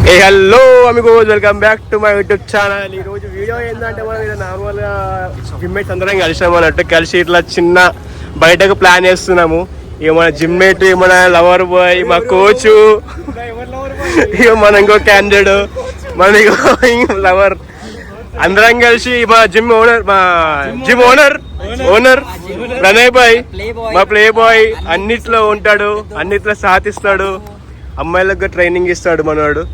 Hello amigo, welcome back to my YouTube channel. ఈ రోజు video ఏంటంటే మనం ఇది నార్మల్గా జిమ్ మేట్స్ అందరం కలిసినాం అన్నట్టు. కలిసి ఇట్లా చిన్న బయటకు ప్లాన్ చేస్తున్నాము. ఇక మన జిమ్ మేట్, మన లవర్ బాయ్, మా కోచ్, ఇక మన ఇంకో క్యాండిడేట్, మన లవర్, అందరం కలిసి మా జిమ్ ఓనర్ ప్రణయ్ బాయ్, మా ప్లే బాయ్ అన్నిట్లో ఉంటాడు, అన్నిట్లో సాధిస్తాడు, అమ్మాయిలకు ట్రైనింగ్ ఇస్తాడు మనవాడు.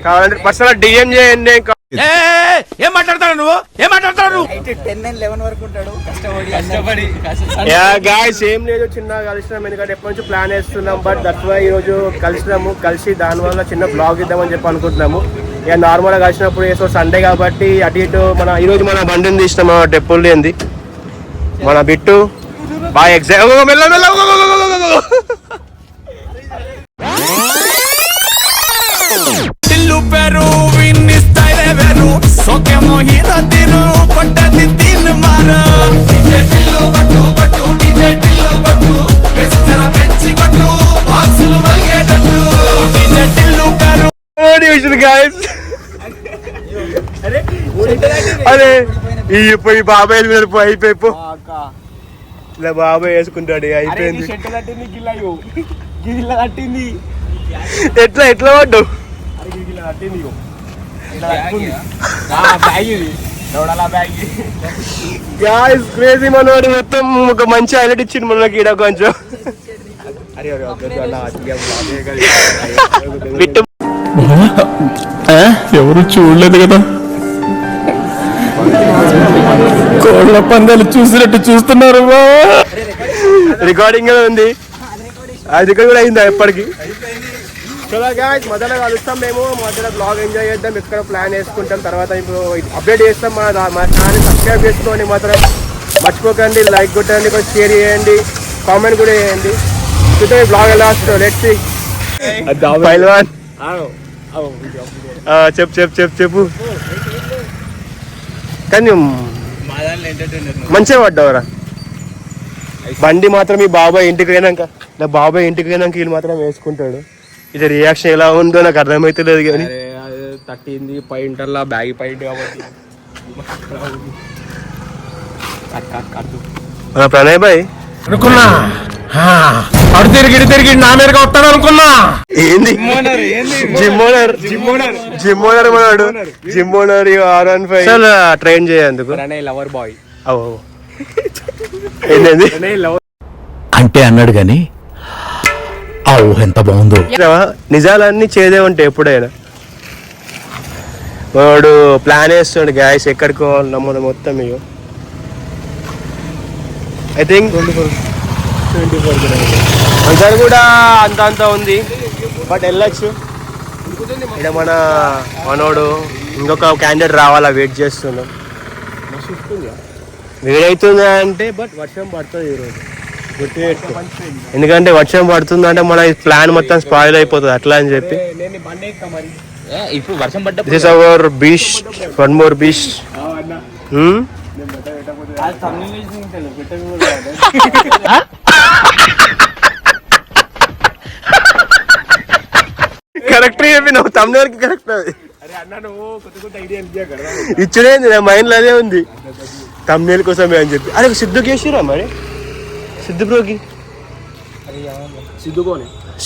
కావాలంటే పర్సనల్ డిఎం చేయండి. ఏం మాట్లాడతాడు నువ్వు? గాయ్స్ ఏం లేదు, చిన్నగా కలిసినాం. ఎందుకంటే ఎప్పటి నుంచి ప్లాన్ వేస్తున్నాం. బట్ దట్స్ వై ఈ రోజు కలిసినాము. కలిసి దానివల్ల చిన్న బ్లాగ్ ఇద్దామని చెప్పి అనుకుంటున్నాము. ఇక నార్మల్గా కలిసినప్పుడు ఏదో సండే కాబట్టి అటు ఇటు మన ఈ రోజు మన బండిని తీసినాం. టెంపుల్ ఏంది మన బిట్టు బాగా ఎగ్జామ్ అరే ఈ బాబాయ్ అయిపోయి ఇలా బాబాయ్ వేసుకుంటాడు. అయిపోయింది. ఎట్లా ఎట్లా పడ్డావు? క్రేజీ మనవాడు మొత్తం ఒక మంచి హైలైట్ ఇచ్చింది మనకి. ఈడ కొంచెం ఎవరు చూడలేదు కదా, కోళ్ళ పందాలు చూసినట్టు చూస్తున్నారు. రికార్డింగ్ ఉంది, అది రికార్డ్ కూడా అయిందా ఎప్పటికి. చలో గాయ్స్, మొదట కలుస్తాం మేము. మొదట బ్లాగ్ ఎంజాయ్ చేద్దాం, ఇక్కడ ప్లాన్ వేసుకుంటాం. తర్వాత ఇప్పుడు అప్డేట్ చేస్తాం. మా ఛానల్ సబ్స్క్రైబ్ చేసుకోండి, మాత్రం మర్చిపోకండి. లైక్ కొట్టండి, కొంచెం షేర్ చేయండి, కామెంట్ కూడా చేయండి. చూద్దాం ఈ బ్లాగ్ ఎలా వస్తుందో. Let's see. పైల్వాన్ చెప్పు. కానీ మంచిగా పడ్డావరా. బండి మాత్రం ఈ బాబాయ్ ఇంటికి పోయినాక, వీళ్ళు మాత్రం వేసుకుంటాడు. ఇది రియాక్షన్ ఎలా ఉందో నాకు అర్థమైతే లేదు. కానీ తట్టింది పైంటల్లా బ్యాగ్ పైంట్ కాబట్టి ప్రణయ్ బాయ్ అనుకున్నా, అడు తిరిగి నా మీదగా వస్తాడు అనుకున్నా. ఏంది జిమ్ ఓనర్ మనవాడు. జిమ్ ఓనర్ R15 ట్రైన్ చేయందుకు లవర్ బాయ్ అంటే అన్నాడు గాని ఎంత బాగుందో. నిజాలన్నీ చేదే ఉంటాయి ఎప్పుడైనా. వాడు ప్లాన్ వేస్తుండే గ్యాస్ ఎక్కడికి పోవాలి నమ్మదు మొత్తం. ఇక ఐ థింక్ 24 అందరు కూడా అంత ఉంది. బట్ వెళ్ళచ్చు. ఇక్కడ మనోడు ఇంకొక క్యాండిడేట్ రావాలా, వెయిట్ చేస్తున్నాం. వేడవుతుందా అంటే బట్ వర్షం పడుతుంది ఈరోజు, గుర్తుపెట్టుకో. ఎందుకంటే వర్షం పడుతుందంటే మన ప్లాన్ మొత్తం స్పాయిల్ అయిపోతుంది. అట్లా అని చెప్పి ఇప్పుడు వర్షం పడ్డ this our beast, one more beast. Correct చెప్పినావు, తమిళకి కరెక్ట్. అది ఇచ్చుడేంది నా మైండ్ లో అదే ఉంది, తమిళ కోసమే అని చెప్పి. అరే సిద్ధుకి వేసిరా మరి, సిద్ధు బ్రోకి.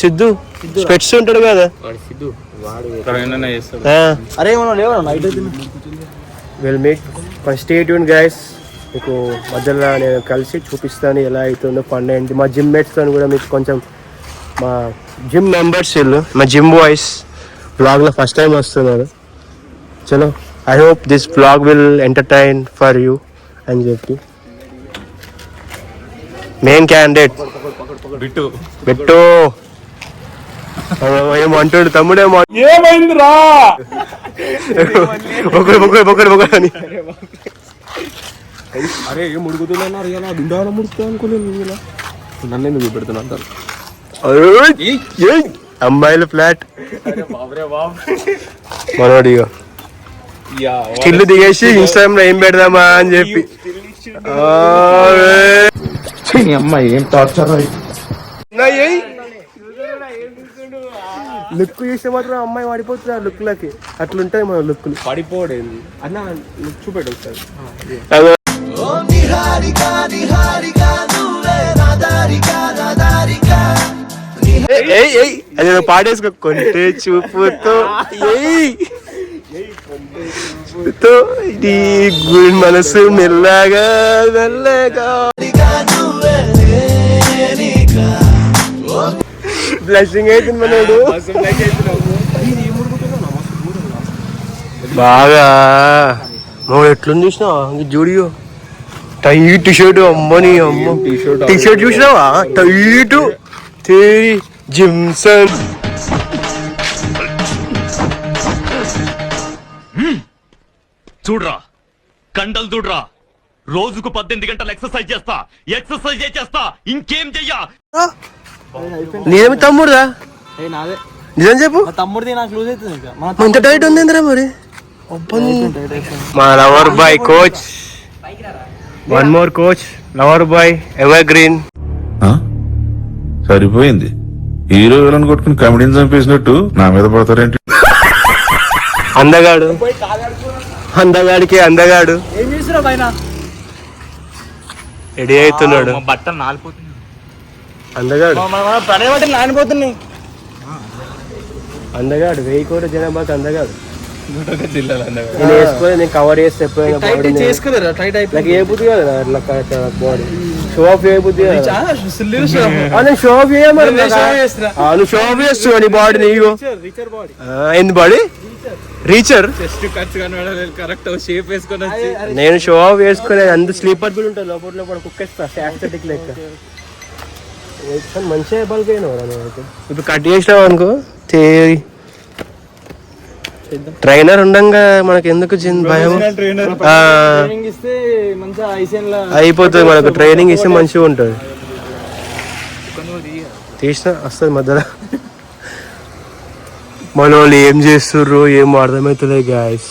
సిద్ధు స్పెట్స్ ఉంటాడు కదా. Well make stay tune guys. మీకు మధ్యలో నేను కలిసి చూపిస్తాను ఎలా అవుతుందో పండుగ ఏంటి. మా జిమ్ మేట్స్తో కూడా మీకు కొంచెం, మా జిమ్ మెంబర్స్ వీళ్ళు, మా జిమ్ బాయ్స్ బ్లాగ్లో ఫస్ట్ టైం వస్తున్నారు. చలో, I hope this blog will entertain for you అని చెప్పి. మెయిన్ క్యాండిడేట్ బిట్టు ఏమంటాడు తమ్ముడేమో, ఏమైందిరా ఒకటి అని. అరే ఏం ముడుగుతున్నారు, ఇలా దుండాలో ముడుతా అనుకోలేదు. నన్ను చూపెడుతున్నా అమ్మాయిల ఫ్లాట్ మనోడిగా స్టిల్ దిగేసి ఇన్స్టాగ్రామ్ లో ఏం పెడదామా అని చెప్పి. అమ్మాయి ఏం టార్చర్. లుక్ చూస్తే మాత్రం అమ్మాయి పడిపోతుంది ఆ లుక్లకి. అట్లుంటాయి మన లుక్లు. పడిపోడేంది అన్న చూపెట్టు ఒకసారి. అది పాడేసుకో కొంటే చూపుతో నీ గుడి మనసు మెల్లగా మెల్లగా బ్లషింగ్ అవుతుంది మనోడు బాగా. నువ్వు ఎట్లుంది చూసినావా జూడియో టైట్ టీషర్ట్ అమ్మని అమ్మ టీషర్ట్ చూసినావా టైట్ తేరి జిమ్సన్. చూడరా కండలు చూడరా, రోజుకు 18 గంటలు ఎక్సర్సైజ్ చేస్తా ఇంకేం చెయ్యా. నేనేమి తమ్ముడుదా నాదే నిజం చెప్పు. తమ్ముడిది నాకు లూజ్ అవుతుంది ఇంకా. ఇంత టైట్ ఉంది మరి. మా lover boy coach, one more coach, lover boy ever green. సరిపోయింది. హీరో విలన్ కొట్టుకుని కమెడీని చంపేసినట్టు నా మీద పడతారేంటి? అందగాడు అందగాడికి అందగాడు ఏం చేసినా పైన రెడీ అవుతున్నాడు. బట్టలు నాలిపోతుంది. అందగాడు పడే బట్టలు నానిపోతున్నాయి. అందగాడు 1000 కోట్ల జనాభాకి అందగాడు. జిల్లాలో నేను వేసుకొని నేను కవర్ చేస్తే ఎప్పుడైనా బాడీ చేసుకోలేరా టైట్ నాకు ఏ బుద్ధి కదా అట్లా బాడీ షో ఆఫ్ ఏ బుద్ధి నేను షో ఆఫ్ చేయమని నువ్వు షో ఆఫ్ చేస్తావు నీ బాడీ నీకు ఏంది బాడీ రీచర్ కరెక్ట్ షేప్ వేసుకొని నేను షో ఆఫ్ వేసుకునే అంత స్లీపర్ కూడా ఉంటుంది లోపల లోపల కుక్కేస్తా శాస్త్రటిక్ లెక్క మంచిగా బల్క్ అయినా ఇప్పుడు కట్ చేసినావు అనుకో తేరి ట్రైనర్ ఉండంగా మనకి ఎందుకు భయం అయిపోతుంది. మనకు ట్రైనింగ్ ఇస్తే మంచిగా ఉంటుంది. తీసిన వస్తుంది మధ్యలో. మన వాళ్ళు ఏం చేస్తుర్రు ఏం అర్థమవుతుంది గాయస్.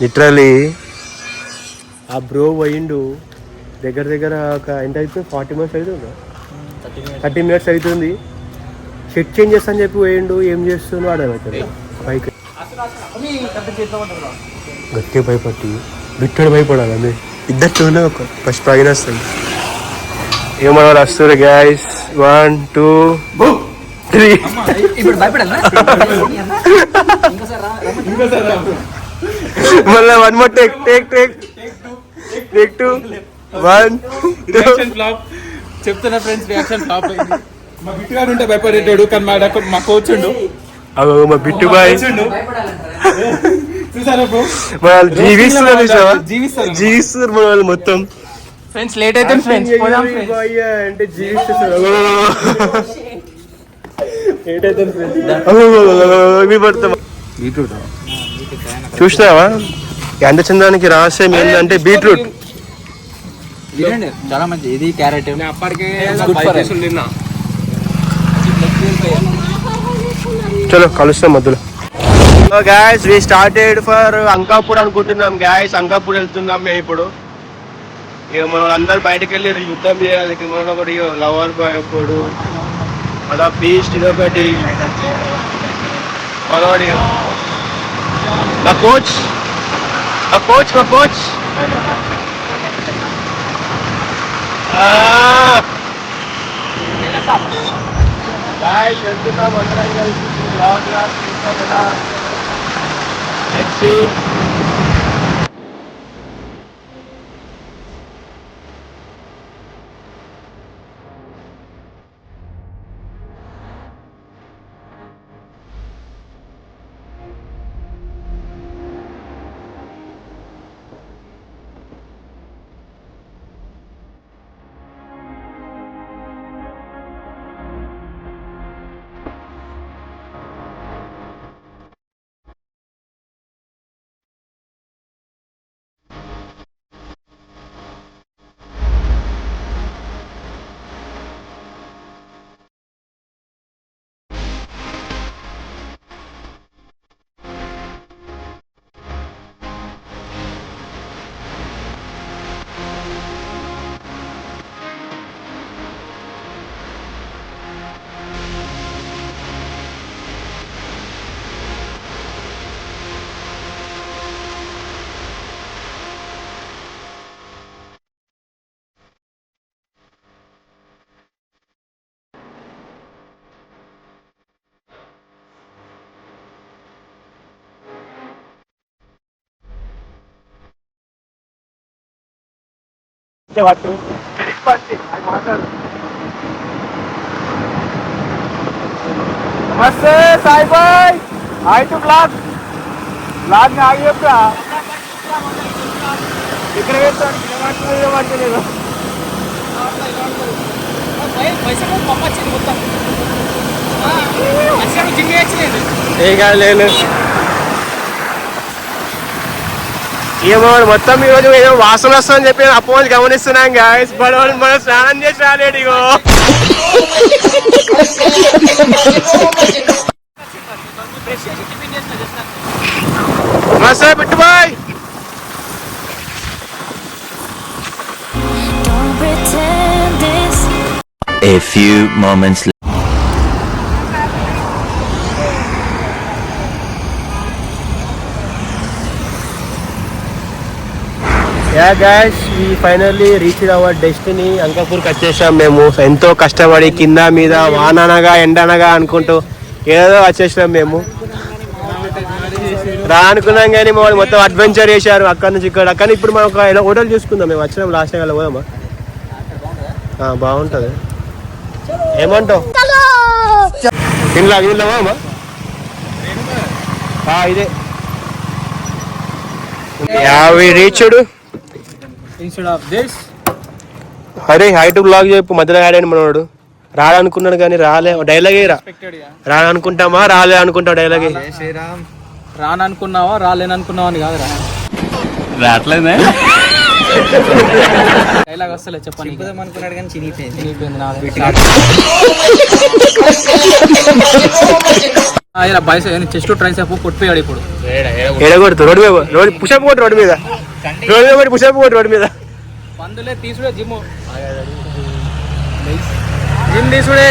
లిటరలీ ఆ బ్రో పోయిండు దగ్గర దగ్గర ఒక ఎంత అవుతుంది 40 minutes అవుతుంది 30 minutes అవుతుంది. షెట్ చేంజ్ చేస్తా అని చెప్పి పోయిండు. ఏం చేస్తుండో అర్థమవుతుంది. పైకి గట్టి భయపట్టి బిట్టడు భయపడాలి. అదే ఇద్దరు ఒక ఫస్ట్ పైన వస్తుంది. ఏమన్నా వస్తారు గాయస్ 1 2 3 మళ్ళీ 1 more టేక్ 2 1 చెప్తున్నా ఫ్రెండ్స్ రియాక్షన్ ఫ్లాప్ అయింది. మా బిట్టుగాడు ఉంటే భయపడేటాడు కానీ మా కోచ్ ఉండు మా బిట్టు బాయ్ జీవిస్తారు మన వాళ్ళు మొత్తం. ఫ్రెండ్స్ లేట్ అయితే ఫ్రెండ్స్ అంటే జీవిస్తారు చూసినావా ఎంత చందానికి రహస్యం ఏంటంటే బీట్రూట్. చాలా మంచి ఇది క్యారెట్ అప్పటికే చలో కలుస్తాం మధ్యలో. Guys we started for Ankapur అనుకుంటున్నాం గాయస్. అంకాపూర్ వెళ్తున్నాం మేము ఇప్పుడు. ఇక మనం అందరు బయటకు వెళ్ళి యుద్ధం చేయాలి. మనం ఒకటి లవర్ బాయ్ ఒకడు అలా బీస్ట్ ఇదొకటి మనోడి మా కోచ్ guys, వెళ్తున్నాం అందరం కలిసి బ్లాగ్ లాగా నమస్తే సాయి బాయ్, ఆయిటు బ్లాగ్ బ్లాగ్ ఆగి చెప్తా ఇక్కడ వేస్తాను లేదు. ఏం కాదు లేదు. ఏమో మొత్తం ఈరోజు ఏదో వాసన వస్తుందని చెప్పి అపోజ్ గమనిస్తున్నాం గాయస్. బడవాడు మనం స్నానం చేసి రాలేడు. ఇగో నమస్తే బిట్టు బాయ్. A few moments later. Yeah guys, we finally reached our destiny. అంకాపూర్కి వచ్చేసాం మేము. ఎంతో కష్టపడి కింద మీద వాననగా ఎండనగా అనుకుంటూ ఏదో వచ్చేసాం మేము. అనుకున్నాం కానీ మమ్మల్ని మొత్తం అడ్వెంచర్ చేశారు అక్కడ నుంచి ఇక్కడ. కానీ ఇప్పుడు మనం ఒక హోటల్ చూసుకుందాం. మేము వచ్చినాం లాస్ట్ టైం అలా పోదామా? బాగుంటుంది. ఏమంటావు? తినలామా? ఇదే రీచ్డ్. అరే హైట్ బ్లాగ్ చెప్పు. మధ్యలో ఆడాడు మనోడు. రాలనుకున్నాడు కానీ రాలే. డైలాగే రాలనుకుంటామా రాలే అనుకుంటావు. డైలాగే రాననుకున్నావా రాలేననుకున్నావా అని కాదురా. రావట్లేదే డైలాగ్ వస్తలే చెప్పండి. అనుకున్నాడు కానీ చినిగిపోయింది. చెస్ట్ ట్రైస్ కొట్టిపోయాడు ఇప్పుడు. ఎడగొడుతు రోడ్డు మీద. పుషప్ కొట్టు రోడ్డు మీద. పుషప్ కొట్టు రోడ్డు మీద. పందులే తీసుడే జిమ్ తీసుడే.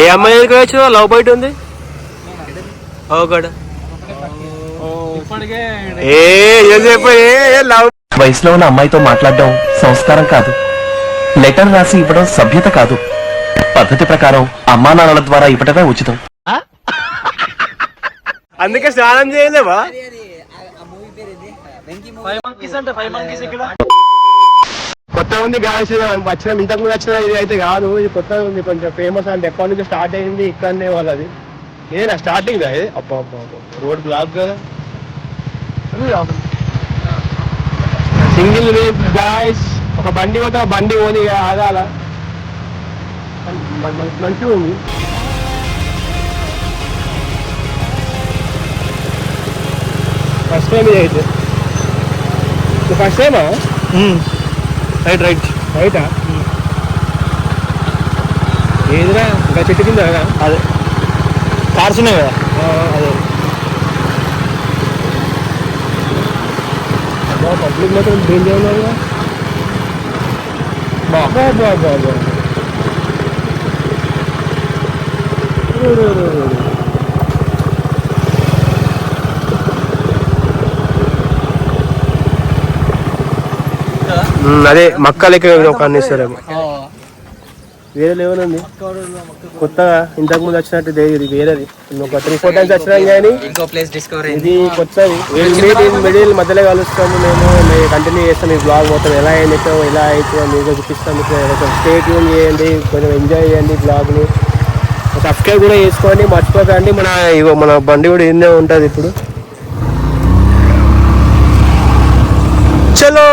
ఏ అమ్మాయి దగ్గరికి వచ్చు? లవ్ బయట ఉంది. వయసులో ఉన్న అమ్మాయితో మాట్లాడడం సంస్కారం కాదు. లెటర్ రాసి ఇవ్వడం సభ్యత కాదు. పద్ధతి ప్రకారం అమ్మా నాన్నల ద్వారా ఇవ్వటమే ఉచితం. అందుకే స్నానం చేయలేవా? కొత్త ఉంది గాయస్. వచ్చిన ఇంతకు ముందు వచ్చిన ఇది అయితే కాదు. ఇది కొత్త ఉంది, కొంచెం ఫేమస్. అంటే ఎప్పటి నుంచి స్టార్ట్ అయింది ఇక్కడనే వాళ్ళది. ఇదేనా స్టార్టింగ్? అది అప్ప రోడ్ బ్లాక్ కదా. Single rape guys. ఒక బండి పోతే బండి పోని ఆదాల మంచిగా ఉంది. ఫస్ట్ టైం ఇది అయితే. ఫస్ట్ టైమా? రైట్ రైట్ రైటా? ఏదిరా ఇంకా చెట్టు కింద కదా. అదే కార్స్ ఉన్నాయి కదా. అదే పబ్లిక్ మాత్రం డేంజర్ ఉన్నారు కదా. బాబా అదే మక్క లెక్క ఒక అన్నిస్తారేమో. వేరే లెవెల్ ఉంది కొత్తగా. ఇంతకు ముందు వచ్చినట్టు ఇది వేరేది. ఒక 3-4 టైమ్స్ వచ్చినాం కానీ ఇది కొత్తది. మిడిల్ మధ్యలో కలుస్తాము మేము. కంటిన్యూ చేస్తాం ఈ బ్లాగ్ మొత్తం. ఎలా అయిందో ఎలా అవుతుందో మీకు చూపిస్తాం. స్టే ట్యూన్ చేయండి, కొంచెం ఎంజాయ్ చేయండి బ్లాగ్ని. సబ్స్క్రైబ్ కూడా చేసుకోండి మర్చిపోకండి. మన బండి కూడా ఏందే ఉంటుంది ఇప్పుడు. చలో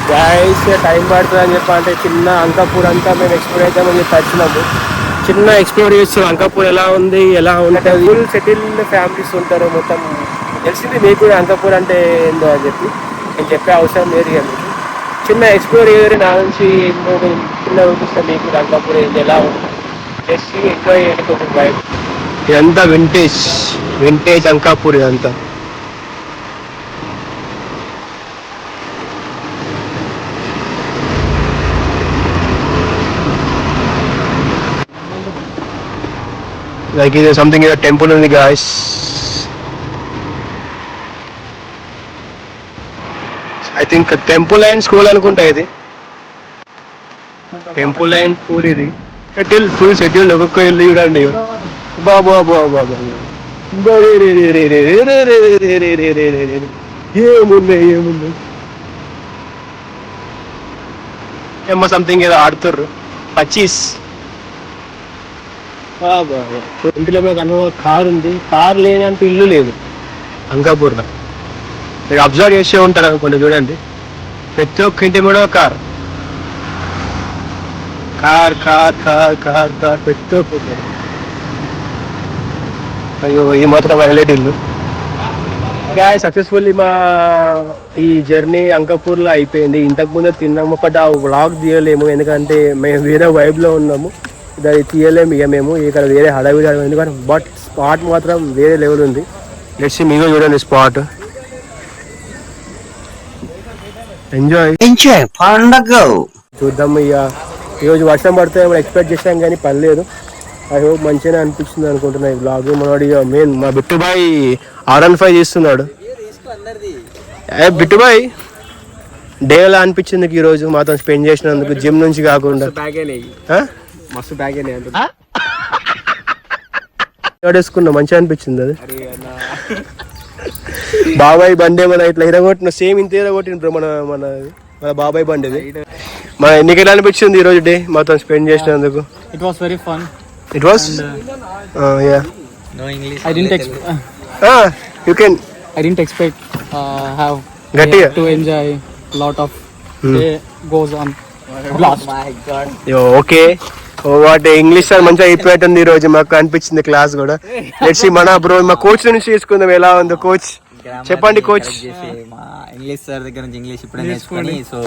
గాయస్, టైం పడుతుంది అని చెప్పి అంటే చిన్న అంకాపూర్ అంతా మేము ఎక్స్ప్లోర్ అవుతామని చెప్పి వచ్చినాము. చిన్న ఎక్స్ప్లోర్ చేస్తున్నాం అంకాపూర్ ఎలా ఉంది, ఎలా ఉంటుంది. ఫుల్ సెటిల్డ్ ఫ్యామిలీస్ ఉంటారు మొత్తం. తెలిసింది మీకు కూడా అంకాపూర్ అంటే ఏందో అని చెప్పి. నేను చెప్పే అవసరం లేదు కదా. మీకు చిన్న ఎక్స్ప్లోర్ చేయరు నా నుంచి. చిన్న చూపిస్తాను మీకు అంకాపూర్ ఏంది ఎలా ఉంది. జస్ట్ ఎంజాయ్ చేయండి కొంచెం వైబ్. ఇదంతా వింటేజ్ అంకాపూర్ ఇదంతా. Like there's something in a temple in the guys. I think a temple and school anukunta idi. Temple and school idi. Settle full settle ఒక్కొక్క ఇల్లు చూడండి బాబా బాబా ఏమున్నాయి ఏమో సంథింగ్ ఏదో ఆడుతుర్రు పచ్చీస్. ఇంటిలో కారు ఉంది, కారు లేని అంటే ఇల్లు లేదు అంకాపూర్లో. మీరు అబ్జర్వ్ చేసే ఉంటారు అనుకోండి, చూడండి ప్రతి ఒక్క ఇంటి కూడా car car car car car car ప్రతి ఒక్క. అయ్యో ఈ మాత్రం హైలైట్ ఇల్లు. సక్సెస్ఫుల్లీ మా ఈ జర్నీ అంకాపూర్లో అయిపోయింది. ఇంతకుముందే తిన్నాము, బట్ ఆ వ్లాగ్ తీయలేము ఎందుకంటే మేము వేరే వైబ్లో ఉన్నాము. దాన్ని తీయలేము ఇక మేము ఇక్కడ వేరే హడావిడి ఎందుకంటే, బట్ స్పాట్ మాత్రం వేరే లెవెల్ ఉంది. లెట్స్ మీరు చూడండి స్పాట్, ఎంజాయ్ పండగ చూద్దాము. ఇక ఈరోజు వర్షం పడితే మనం ఎక్స్పెక్ట్ చేసాం కానీ పర్లేదు. ఐ హోప్ మంచిగానే అనిపిస్తుంది అనుకుంటున్నా ఈ బ్లాగ్. మనవాడు ఇక మెయిన్ మా బిట్టుబాయ్ R15 చేస్తున్నాడు. బిట్టుబాయ్ డే ఎలా అనిపించింది ఈరోజు మాతో స్పెండ్ చేసినందుకు, జిమ్ నుంచి కాకుండా? మస్తు బ్యాగ్ వేసుకున్నా, మంచిగా అనిపించింది అది. బాబాయ్ బండి ఏమన్నా ఇట్లా ఇరగొట్టిన, సేమ్ ఇంత ఇరగొట్టిన బ్రో మన మన మన బాబాయ్ బండి అది. మన నీకు ఎలా అనిపించింది ఈరోజు డే మాతో స్పెండ్ చేసినందుకు? It was very fun. It was? Yeah. No English. I didn't expect. You can. I didn't expect have Gatiya. to enjoy lot of day goes on. Blast. My God. Okay వాటి English sir మంచిగా అయిపోయింది ఈ రోజు మాకు అనిపించింది class కూడా. Let's మన bro మా కోచ్ నుంచి తీసుకుందాం, ఎలా ఉందో కోచ్ చెప్పండి. కోచ్ మా ఇంగ్లీష్ సార్ దగ్గర నుంచి ఇంగ్లీష్ ఇప్పుడే నేర్చుకొని, సో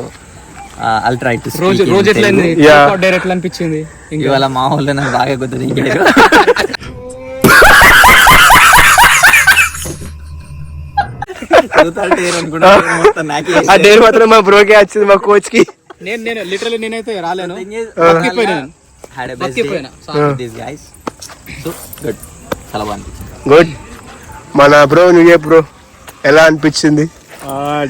I'll try to రోజు speak. రోజు ఎట్లా Yeah. డైరెక్ట్ అనిపించింది. ఇవాళ మా ఊళ్ళో నాకు బాగా గుర్తుదించారు. ఆ డే మాత్రం మా బ్రోకే వచ్చింది మా కోచ్ కి. నేను లిటరల్లీ నేనైతే రాలేను. Had a best day with these guys. So good. చాలా బాగా అనిపించింది. గుడ్. మన బ్రో నువ్వే బ్రో ఎలా అనిపించింది?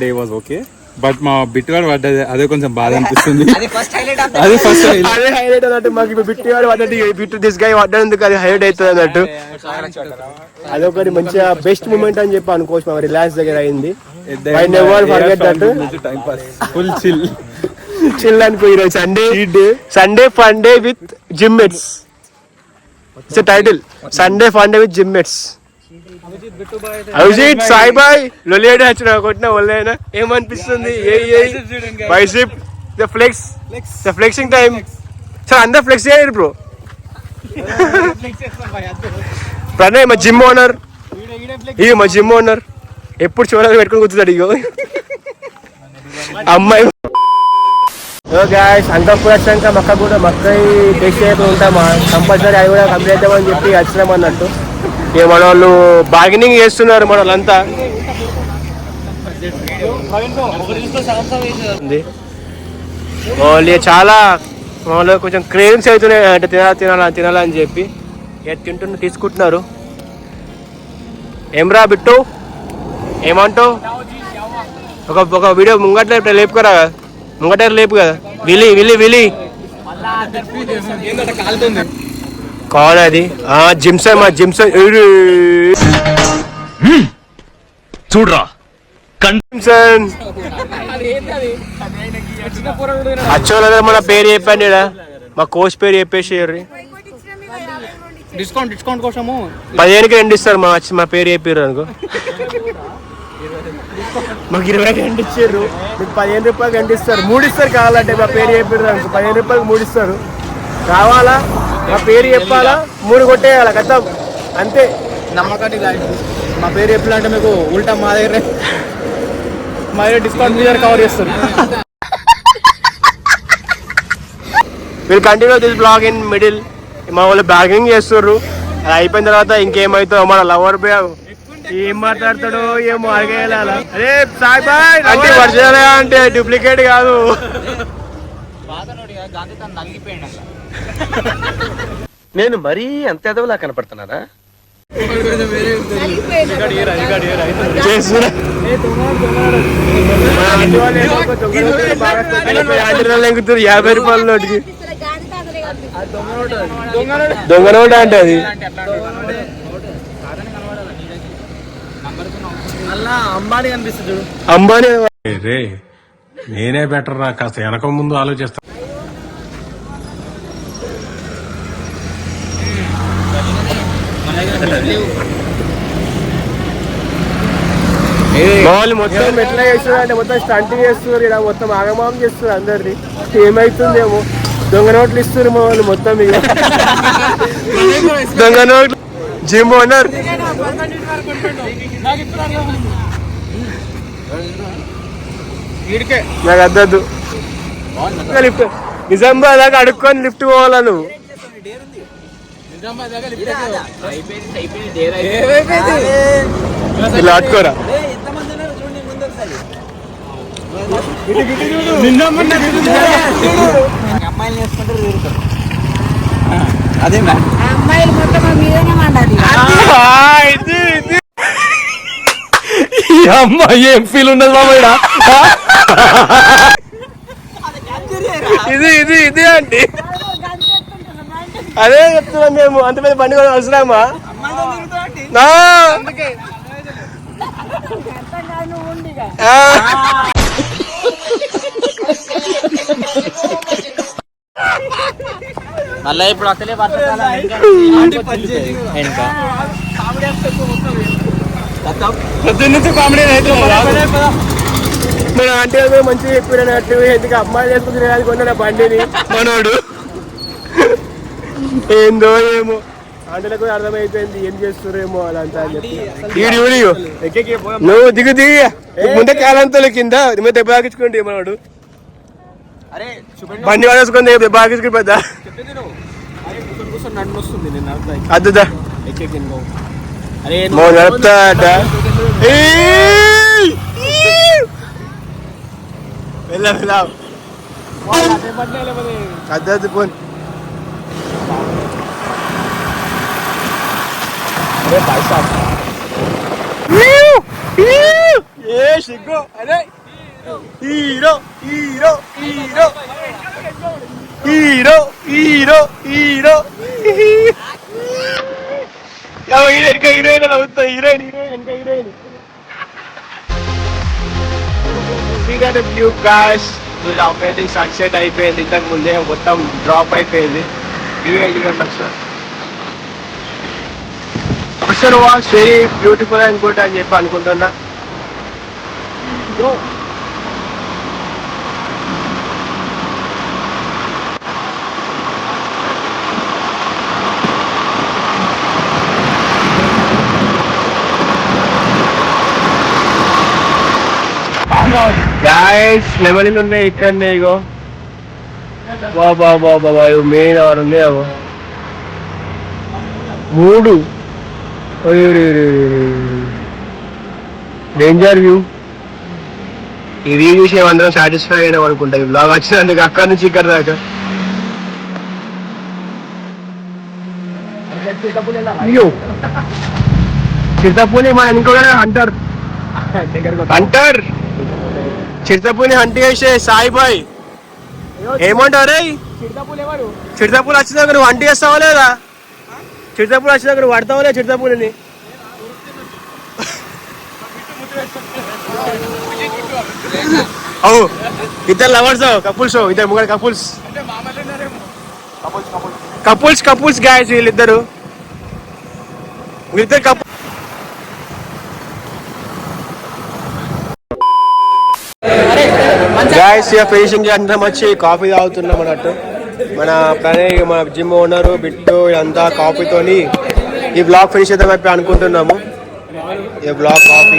డే వాజ్ ఓకే, బట్ మా బిట్ వాడు పడ్డది అదే కొంచెం బాధ అనిపిస్తుంది. అది ఫస్ట్ హైలైట్ అదే ఫస్ట్ అదే హైలైట్ అన్నట్టు మాకు ఇప్పుడు బిట్టి వాడు పడ్డది, బిట్టు దిస్ గై పడ్డందుకు అది హైలైట్ అవుతుంది అన్నట్టు. అదొకటి మంచిగా బెస్ట్ మూమెంట్ అని చెప్పి అనుకోవచ్చు. మా రిలాక్స్ దగ్గర అయింది. I never forget that. Time pass full chill అనుకో. ఈరోజు Sunday fun day with gym mates. It's title, Sunday fun day with gym mates. Abhijit Sai బాయ్ లొలియాడే వచ్చిన కొట్టిన వాళ్ళైనా ఏమనిపిస్తుంది? Bicep the flex, the flexing time. Sir అందరు ఫ్లెక్స్ చేయాలి బ్రో. ప్రణయ్ మా జిమ్ ఓనర్, ఇక మా జిమ్ ఓనర్ ఎప్పుడు చూడాలి పెట్టుకుని కూర్చున్నాడు. ఇగో అమ్మాయి. గాయస్ అంకాపూర్ వచ్చాక మక్క కూడా మక్కై టేస్ట్ చేయకుండా ఉంటామా కంపల్సరీ, అది కూడా కంప్లీట్ అవుతామని చెప్పి వచ్చినాం అన్నట్టు. ఇక మన వాళ్ళు బార్గెనింగ్ చేస్తున్నారు మన వాళ్ళంతా. వాళ్ళు చాలా వాళ్ళు కొంచెం క్రేవింగ్స్ అవుతున్నాయి అంటే తినాలని చెప్పి ఇక తీసుకుంటున్నారు. ఏమ్రా బిట్టు ఏమంటావు? ఒక వీడియో ముంగట్లే లేపుకోరా, ముంగట లేపు కదా. విలి విలి విలి కావాలి అది. జిమ్సన్ మా జిమ్సన్ చూడరా జిమ్సన్ అచ్చోళ్ళ మన పేరు చెప్పండి, మా కోచ్ పేరు చెప్పేసి డిస్కౌంట్ కోసము 15కి 2 ఇస్తారు. మా పేరు చెప్పారు అనుకో, మాకు 20కి 2 ఇచ్చారు. మీకు 15 రూపాయలకి 2 ఇస్తారు. 3 ఇస్తారు కావాలంటే. మా పేరు చెప్పారు అనుకో 15 రూపాయలకి 3 ఇస్తారు. కావాలా మా పేరు చెప్పాలా, 3 కొట్టేయాలా కదా, అంతే. నమ్మకాన్ని మా పేరు చెప్పాలంటే మీకు ఉల్టా మా దగ్గర డిస్కౌంట్ మీద కవర్ చేస్తారు. వీళ్ళు continue this blog in middle. మా వాళ్ళు బ్యాగింగ్ చేస్తారు. అది అయిపోయిన తర్వాత ఇంకేమవుతుందో మన లవర్ బాయ్ ఏం మాట్లాడతాడో ఏమో అడిగేయాల. అరే సాయి బాయ్ అంటే వర్షాలే అంటే డూప్లికేట్ కాదు. నేను మరీ అంత ఎదవలా కనపడుతున్నారా? ₹50 నోటికి దొంగ నోట అంటే అది అంబానీ కనిపిస్తుంది చూడు. అంబానీ. రే నేనే బెటర్ రా, కాస్త వెనక ముందు ఆలోచిస్తా. వాళ్ళు మొత్తం ఎట్లా చేస్తున్నారు అంటే మొత్తం స్టంట్ చేస్తున్నారు, ఇలా మొత్తం ఆగమాగం చేస్తున్నారు అందరిది. ఏమైతుందేమో దొంగ నోట్లు ఇస్తున్నారు మా వాళ్ళు మొత్తం. ఇక దొంగ నోట్లు జిమ్ ఓనర్ నాకు అద్దద్దు. లిఫ్ట్ నిజామాబాద్ దాకా అడుక్కొని లిఫ్ట్ పోవాలా నువ్వు? ఇలా అట్టుకోరా. అమ్మాయిలు వేసుకుంటారు అదే అమ్మాయిలు మొత్తం మీదనే మండాలి. ఈ అమ్మాయి ఏం ఫీల్ ఉండదు మామయ్య. ఇది ఇది ఇది అంటే అదే చెప్తున్నాం మేము. అంత పెద్ద బండి కూడా అవసరమా? మళ్ళీ ఇప్పుడు అసలే మన ఆంటీ కూడా మంచిగా చెప్పినట్టు ఎందుకు అమ్మాయి చేసుకుంటున్నారు కొన్న బండిని మనోడు. ఏందో ఏమో ఆంటీలకు అర్థమైపోయింది ఏం చేస్తున్నారేమో అలంతా అని చెప్పి. నువ్వు దిగు దిగి ముందే కాలంతో కింద నువ్వు దెబ్బ తాకించుకోండి మనోడు. బండి వాడేసుకుంది దెబ్బ తాకించుకుని పెద్ద అద్దుదా నడుపుతాట. వెళ్ళా వెళ్ళా అద్దద్దు పోన్. ఏ సిగ్గు అరే hero hero hero hero hero hero ఇంకా హీరోయిన్ అవుతా. హీరోయిన్ హీరోయిన్ ఇంకా heroine. View guys amazing sunset అయిపోయింది. ఇంతకు ముందే మొత్తం డ్రాప్ అయిపోయింది. అసలు was very beautiful and good అని చెప్పి అనుకుంటున్నా. గాయస్ నెమలిలు ఉన్నాయి ఇక్కడనే. ఇగో బాబా బాబా మెయిన్ అవర్ ఉంది. అవో 3 డేంజర్ వ్యూ. ఈ వ్యూ చూసి అందరం సాటిస్ఫై అయినాం అనుకుంటా. ఈ బ్లాగ్ వచ్చినందుకు అక్కడి నుంచి ఇక్కడ దాకా. అయ్యో చిరుతపులి మా ఇంకొక హంటర్ హంటర్ చిరుతపులి హంట్ చేసే సాయిబాయ్ ఏమంటావు రే? చిరుతపులి వచ్చినాక నువ్వు హంట్ చేస్తావా లేదా? చిరుతపులి వచ్చినాక నువ్వు పడతావా లేదా చిరుతపులిని? అవు ఇద్దరు లవర్స్ కపుల్స్, ఇద్దరు ముగ్గురు కపుల్స్ కపుల్స్ కపుల్స్ గాయస్ వీళ్ళిద్దరు కపుల్. గాయస్ ఫినిషింగ్ అందరం వచ్చి కాఫీ తాగుతున్నాం అన్నట్టు. మన ప్రణయ్ మన జిమ్ ఓనరు బిట్టు అంతా కాఫీతోని ఈ బ్లాగ్ ఫినిష్ చేద్దాం అనుకుంటున్నాము. ఈ బ్లాగ్ కాఫీ